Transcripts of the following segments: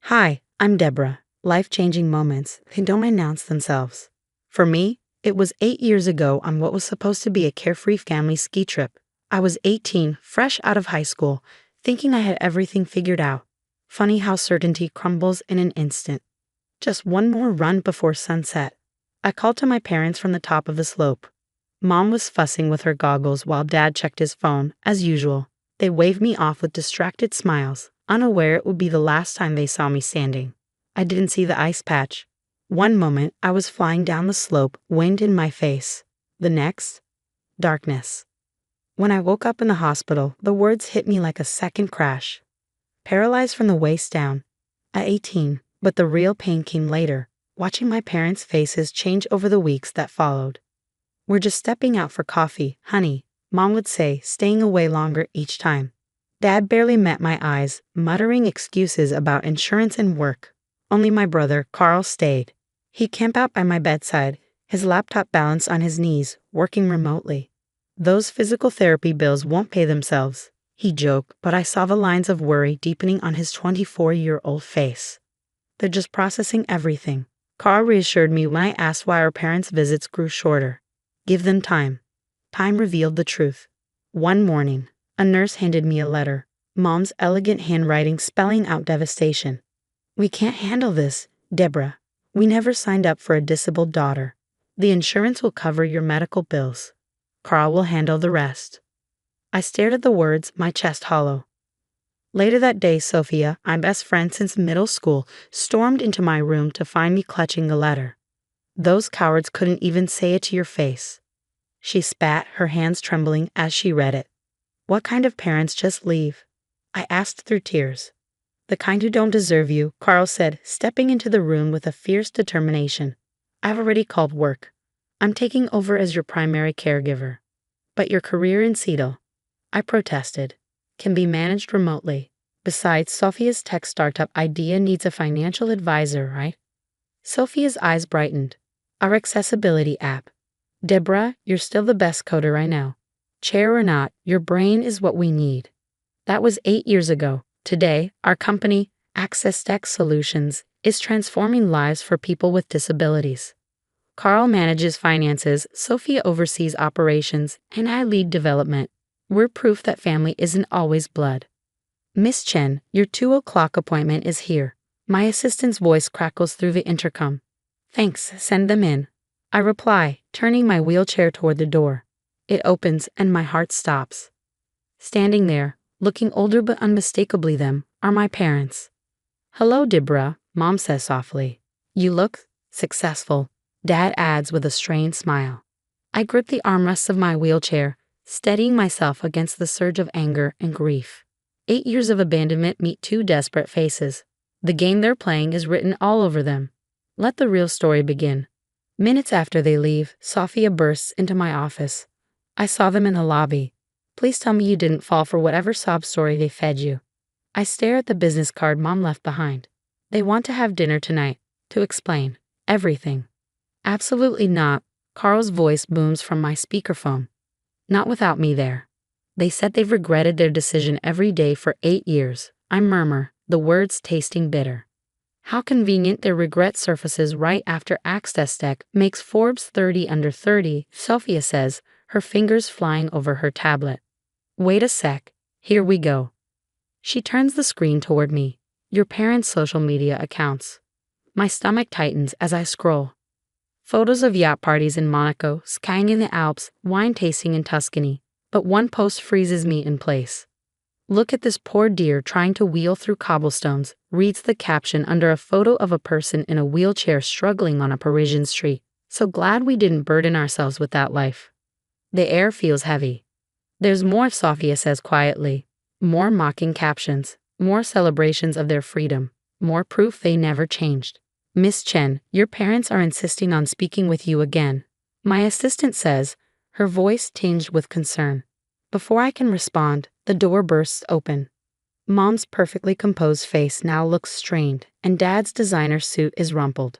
Hi, I'm Deborah. Life-changing moments, they don't announce themselves. For me, it was 8 years ago on what was supposed to be a carefree family ski trip. I was 18, fresh out of high school, thinking I had everything figured out. Funny how certainty crumbles in an instant. Just one more run before sunset. I called to my parents from the top of the slope. Mom was fussing with her goggles while Dad checked his phone, as usual. They waved me off with distracted smiles, unaware it would be the last time they saw me standing. I didn't see the ice patch. One moment, I was flying down the slope, wind in my face. The next, darkness. When I woke up in the hospital, the words hit me like a second crash. Paralyzed from the waist down. At 18, but the real pain came later, watching my parents' faces change over the weeks that followed. "We're just stepping out for coffee, honey," Mom would say, staying away longer each time. Dad barely met my eyes, muttering excuses about insurance and work. Only my brother, Carl, stayed. He'd camp out by my bedside, his laptop balanced on his knees, working remotely. "Those physical therapy bills won't pay themselves," he joked, but I saw the lines of worry deepening on his 24-year-old face. "They're just processing everything," Carl reassured me when I asked why our parents' visits grew shorter. "Give them time." Time revealed the truth. One morning, a nurse handed me a letter, Mom's elegant handwriting spelling out devastation. "We can't handle this, Deborah. We never signed up for a disabled daughter. The insurance will cover your medical bills. Carl will handle the rest." I stared at the words, my chest hollow. Later that day, Sophia, my best friend since middle school, stormed into my room to find me clutching the letter. "Those cowards couldn't even say it to your face." She spat, her hands trembling as she read it. "What kind of parents just leave?" I asked through tears. "The kind who don't deserve you," Carl said, stepping into the room with a fierce determination. "I've already called work. I'm taking over as your primary caregiver. But your career in Seattle," I protested, "can be managed remotely. Besides, Sophia's tech startup idea needs a financial advisor, right?" Sophia's eyes brightened. "Our accessibility app. Deborah, you're still the best coder I know. Chair or not, your brain is what we need." That was 8 years ago. Today, our company, Access Tech Solutions, is transforming lives for people with disabilities. Carl manages finances, Sophia oversees operations, and I lead development. We're proof that family isn't always blood. "Miss Chen, your 2 o'clock appointment is here." My assistant's voice crackles through the intercom. "Thanks, send them in." I reply, turning my wheelchair toward the door. It opens and my heart stops. Standing there, looking older but unmistakably them, are my parents. "Hello, Deborah," Mom says softly. "You look successful," Dad adds with a strained smile. I grip the armrests of my wheelchair, steadying myself against the surge of anger and grief. 8 years of abandonment meet two desperate faces. The game they're playing is written all over them. Let the real story begin. Minutes after they leave, Sophia bursts into my office. "I saw them in the lobby. Please tell me you didn't fall for whatever sob story they fed you." I stare at the business card Mom left behind. "They want to have dinner tonight, to explain everything." "Absolutely not," Carl's voice booms from my speakerphone. "Not without me there. They said they've regretted their decision every day for 8 years. I murmur, the words tasting bitter. How convenient their regret surfaces right after Access Tech makes Forbes 30 under 30, Sophia says, her fingers flying over her tablet. "Wait a sec, here we go." She turns the screen toward me. "Your parents' social media accounts." My stomach tightens as I scroll. Photos of yacht parties in Monaco, skiing in the Alps, wine tasting in Tuscany. But one post freezes me in place. "Look at this poor deer trying to wheel through cobblestones," reads the caption under a photo of a person in a wheelchair struggling on a Parisian street. So glad we didn't burden ourselves with that life. The air feels heavy. "There's more," Sophia says quietly. More mocking captions, more celebrations of their freedom, more proof they never changed. "Miss Chen, your parents are insisting on speaking with you again," my assistant says, her voice tinged with concern. Before I can respond, the door bursts open. Mom's perfectly composed face now looks strained, and Dad's designer suit is rumpled.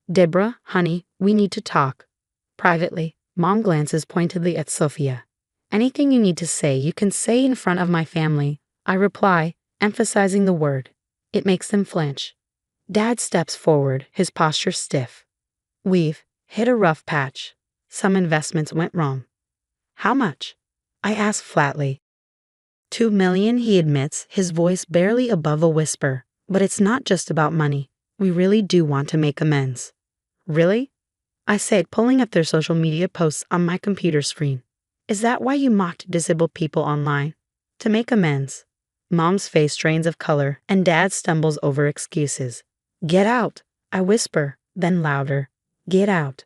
"Deborah, honey, we need to talk." Privately, Mom glances pointedly at Sophia. "Anything you need to say, you can say in front of my family," I reply, emphasizing the word. It makes them flinch. Dad steps forward, his posture stiff. We've hit a rough patch. Some investments went wrong. How much? I ask flatly. 2 million, he admits, his voice barely above a whisper. But it's not just about money. We really do want to make amends. Really? I say, pulling up their social media posts on my computer screen. Is that why you mocked disabled people online? To make amends. Mom's face drains of color, and Dad stumbles over excuses. Get out, I whisper, then louder. Get out.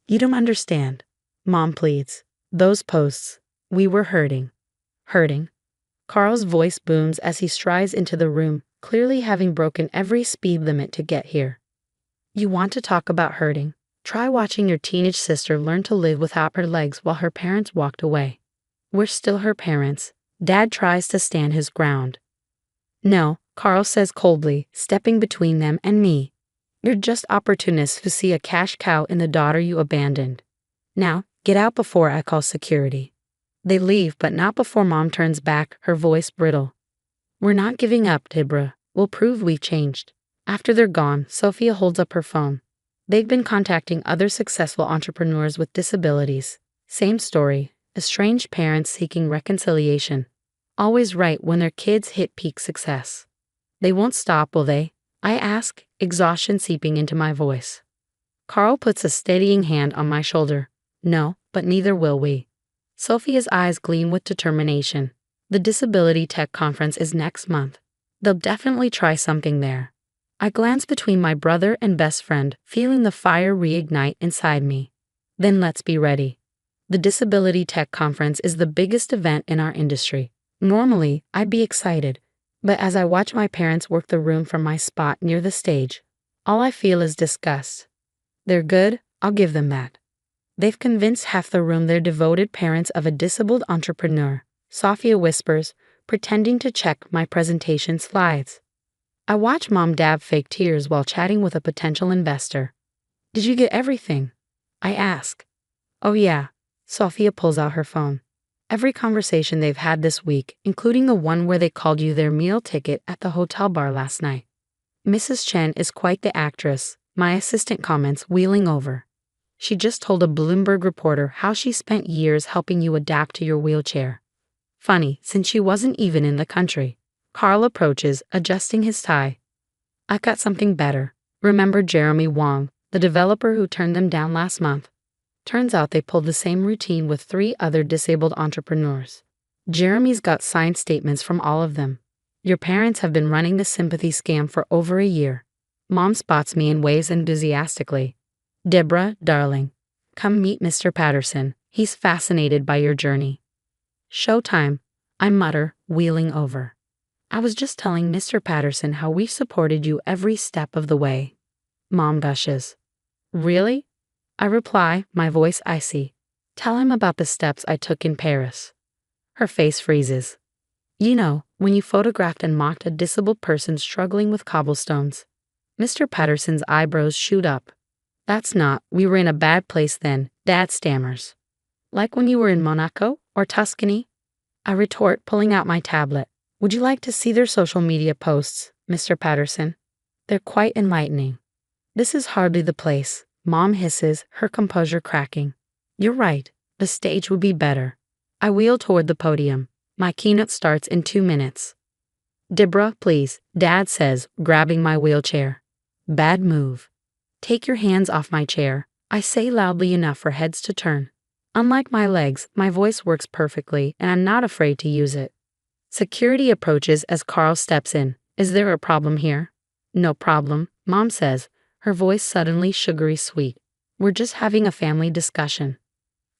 You don't understand. Mom pleads. Those posts. We were hurting. Hurting? Carl's voice booms as he strides into the room, clearly having broken every speed limit to get here. You want to talk about hurting? Try watching your teenage sister learn to live without her legs while her parents walked away. We're still her parents. Dad tries to stand his ground. No, Carl says coldly, stepping between them and me. You're just opportunists who see a cash cow in the daughter you abandoned. Now, get out before I call security. They leave, but not before Mom turns back, her voice brittle. We're not giving up, Deborah. We'll prove we've changed. After they're gone, Sophia holds up her phone. They've been contacting other successful entrepreneurs with disabilities. Same story, estranged parents seeking reconciliation. Always right when their kids hit peak success. They won't stop, will they? I ask, exhaustion seeping into my voice. Carl puts a steadying hand on my shoulder. No, but neither will we. Sophia's eyes gleam with determination. The Disability Tech Conference is next month. They'll definitely try something there. I glance between my brother and best friend, feeling the fire reignite inside me. Then let's be ready. The Disability Tech Conference is the biggest event in our industry. Normally, I'd be excited, but as I watch my parents work the room from my spot near the stage, all I feel is disgust. They're good, I'll give them that. They've convinced half the room they're devoted parents of a disabled entrepreneur, Sophia whispers, pretending to check my presentation slides. I watch Mom dab fake tears while chatting with a potential investor. Did you get everything? I ask. Oh yeah, Sophia pulls out her phone. Every conversation they've had this week, including the one where they called you their meal ticket at the hotel bar last night. Mrs. Chen is quite the actress, my assistant comments, wheeling over. She just told a Bloomberg reporter how she spent years helping you adapt to your wheelchair. Funny, since she wasn't even in the country. Carl approaches, adjusting his tie. I got something better. Remember Jeremy Wong, the developer who turned them down last month? Turns out they pulled the same routine with 3 other disabled entrepreneurs. Jeremy's got signed statements from all of them. Your parents have been running the sympathy scam for over a year. Mom spots me and waves enthusiastically. Deborah, darling, come meet Mr. Patterson. He's fascinated by your journey. Showtime, I mutter, wheeling over. I was just telling Mr. Patterson how we've supported you every step of the way. Mom gushes. Really? I reply, my voice icy. Tell him about the steps I took in Paris. Her face freezes. You know, when you photographed and mocked a disabled person struggling with cobblestones. Mr. Patterson's eyebrows shoot up. That's not, we were in a bad place then, Dad stammers. Like when you were in Monaco or Tuscany? I retort, pulling out my tablet. Would you like to see their social media posts, Mr. Patterson? They're quite enlightening. This is hardly the place, Mom hisses, her composure cracking. You're right, the stage would be better. I wheel toward the podium. My keynote starts in 2 minutes. Deborah, please, Dad says, grabbing my wheelchair. Bad move. Take your hands off my chair, I say loudly enough for heads to turn. Unlike my legs, my voice works perfectly, and I'm not afraid to use it. Security approaches as Carl steps in. Is there a problem here? No problem, Mom says, her voice suddenly sugary sweet. We're just having a family discussion.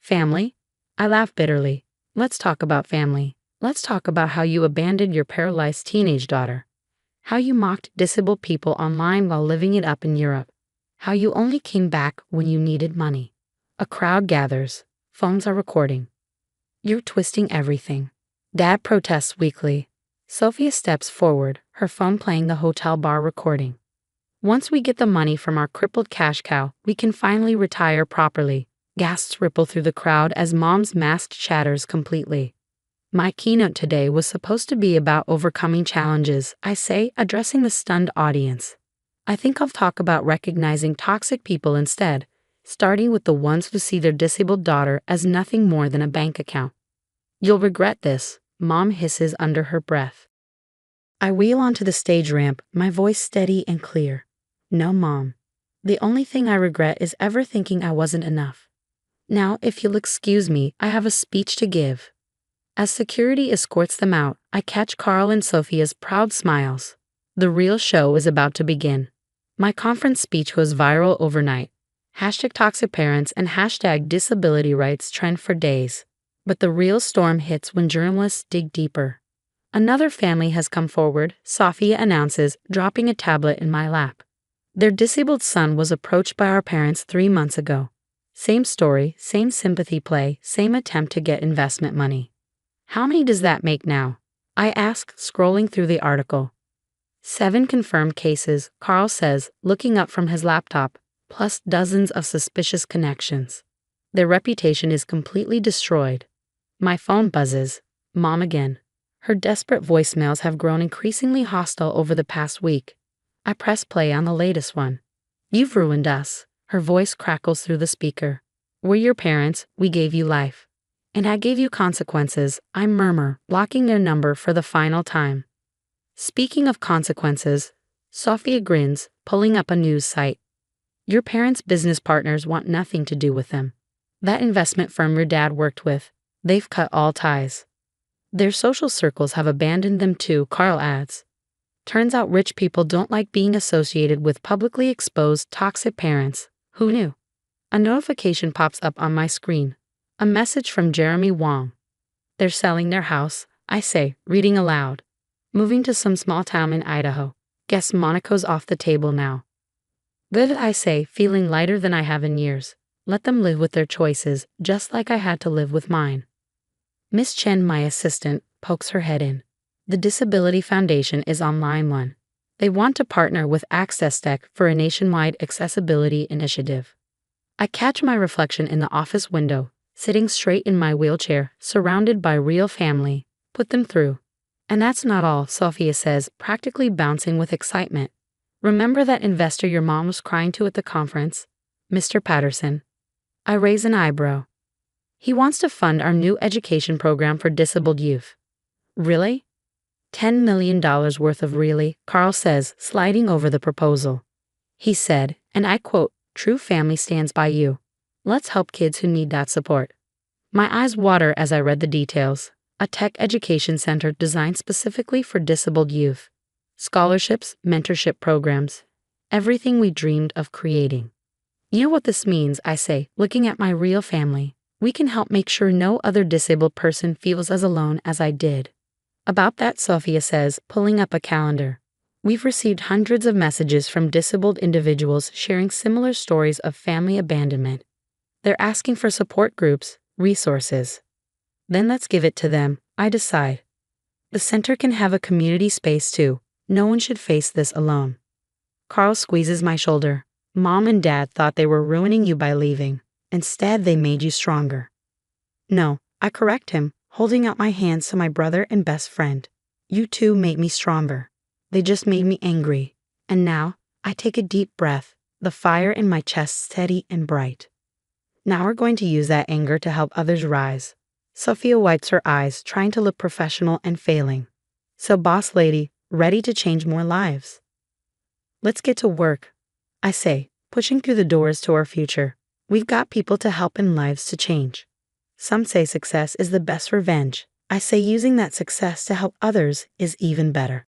Family? I laugh bitterly. Let's talk about family. Let's talk about how you abandoned your paralyzed teenage daughter. How you mocked disabled people online while living it up in Europe. How you only came back when you needed money. A crowd gathers. Phones are recording. You're twisting everything. Dad protests weakly. Sophia steps forward, her phone playing the hotel bar recording. Once we get the money from our crippled cash cow, we can finally retire properly. Gasps ripple through the crowd as Mom's mask shatters completely. My keynote today was supposed to be about overcoming challenges, I say, addressing the stunned audience. I think I'll talk about recognizing toxic people instead, starting with the ones who see their disabled daughter as nothing more than a bank account. You'll regret this, Mom hisses under her breath. I wheel onto the stage ramp, my voice steady and clear. No, Mom. The only thing I regret is ever thinking I wasn't enough. Now, if you'll excuse me, I have a speech to give. As security escorts them out, I catch Carl and Sophia's proud smiles. The real show is about to begin. My conference speech goes viral overnight. #ToxicParents and #disability rights trend for days. But the real storm hits when journalists dig deeper. Another family has come forward, Sophia announces, dropping a tablet in my lap. Their disabled son was approached by our parents 3 months ago. Same story, same sympathy play, same attempt to get investment money. How many does that make now? I ask, scrolling through the article. 7 confirmed cases, Carl says, looking up from his laptop, plus dozens of suspicious connections. Their reputation is completely destroyed. My phone buzzes. Mom again. Her desperate voicemails have grown increasingly hostile over the past week. I press play on the latest one. You've ruined us. Her voice crackles through the speaker. We're your parents, we gave you life. And I gave you consequences, I murmur, blocking their number for the final time. Speaking of consequences, Sophia grins, pulling up a news site. Your parents' business partners want nothing to do with them. That investment firm your dad worked with, they've cut all ties. Their social circles have abandoned them too, Carl adds. Turns out rich people don't like being associated with publicly exposed toxic parents. Who knew? A notification pops up on my screen. A message from Jeremy Wong. They're selling their house, I say, reading aloud. Moving to some small town in Idaho. Guess Monaco's off the table now. Live, I say, feeling lighter than I have in years. Let them live with their choices, just like I had to live with mine. Miss Chen, my assistant, pokes her head in. The Disability Foundation is on line 1. They want to partner with Access Tech for a nationwide accessibility initiative. I catch my reflection in the office window, sitting straight in my wheelchair, surrounded by real family. Put them through. And that's not all, Sophia says, practically bouncing with excitement. Remember that investor your mom was crying to at the conference? Mr. Patterson. I raise an eyebrow. He wants to fund our new education program for disabled youth. Really? $10 million worth of really, Carl says, sliding over the proposal. He said, and I quote, "True family stands by you. Let's help kids who need that support." My eyes water as I read the details. A tech education center designed specifically for disabled youth. Scholarships, mentorship programs. Everything we dreamed of creating. You know what this means, I say, looking at my real family. We can help make sure no other disabled person feels as alone as I did. About that, Sophia says, pulling up a calendar. We've received hundreds of messages from disabled individuals sharing similar stories of family abandonment. They're asking for support groups, resources. Then let's give it to them, I decide. The center can have a community space too. No one should face this alone. Carl squeezes my shoulder. Mom and Dad thought they were ruining you by leaving. Instead, they made you stronger. No, I correct him, holding out my hands to my brother and best friend. You two made me stronger. They just made me angry. And now, I take a deep breath, the fire in my chest steady and bright. Now we're going to use that anger to help others rise. Sophia wipes her eyes, trying to look professional and failing. So, boss lady, ready to change more lives? Let's get to work, I say, pushing through the doors to our future. We've got people to help and lives to change. Some say success is the best revenge. I say using that success to help others is even better.